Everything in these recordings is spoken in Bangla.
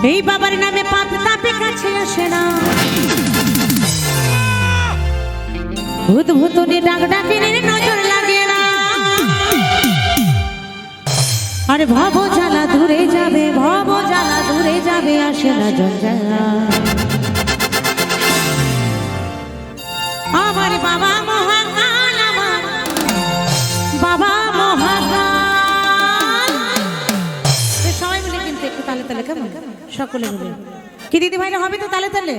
এই বাবার নামে পাপ তাপে কাছে আসে না, ভূত ভূতনি ডাক ডাকিনে নজর লাগে না। আরে ভব জ্বালা দূরে যাবে, ভব জ্বালা দূরে যাবে, আসে না জঞ্জালা। আমার বাবা মহাকাল, আমার বাবা মহাকাল। সবাই মিলে কিন্তু একটু তালে তালে, কেমন সকলে মিলে কি দিদি ভাইরা হবে তো তালে তালে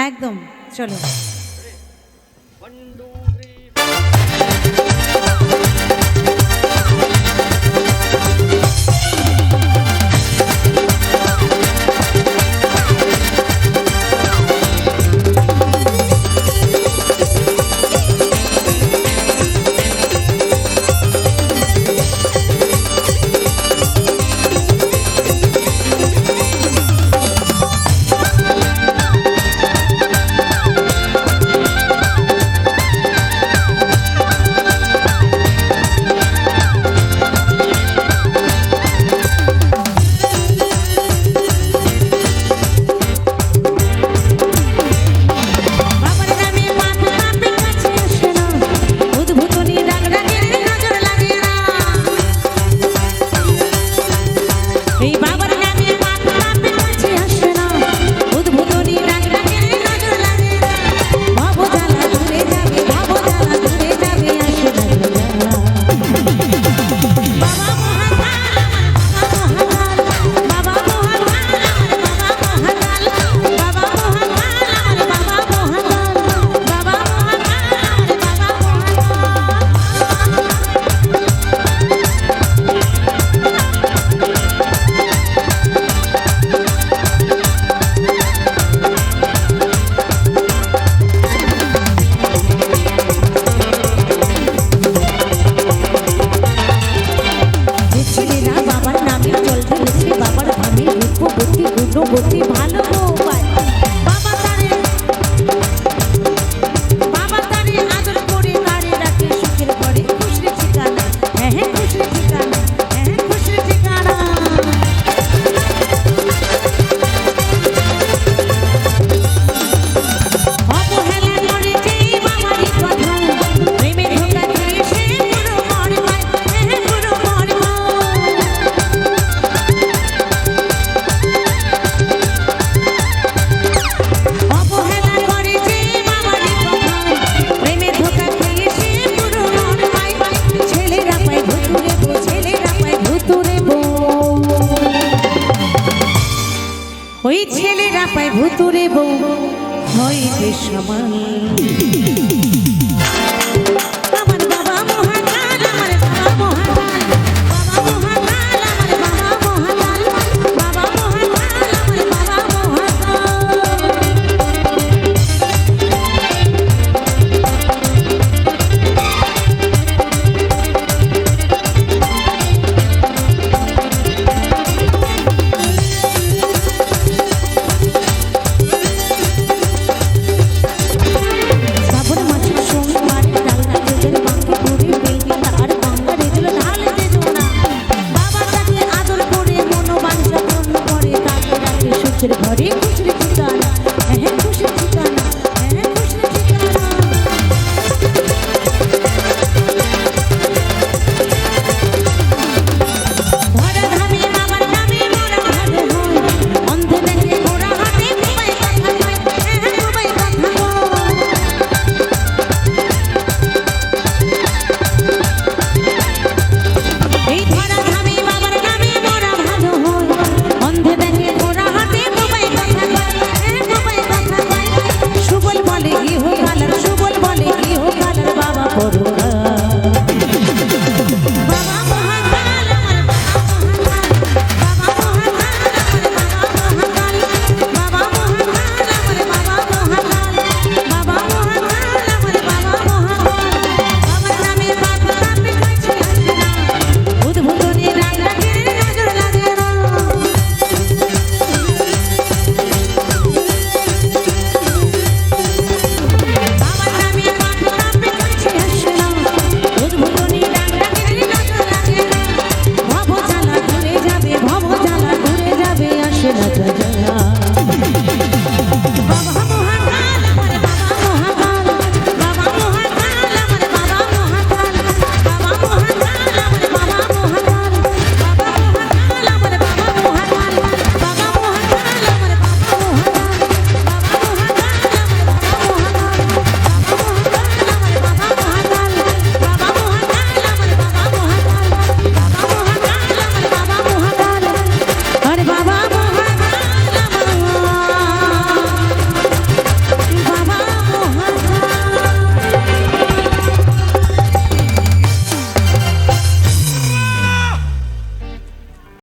একদম। চলো ওই ছেলেরা পায় ভুতুরে বউ হইতে সমান। আমার বাবা মহাকাল, আমার বাবা মহাকাল, বাবা মহাকাল, আমার বাবা মহাকাল, বাবা মহাকাল, আমার বাবা ঘরে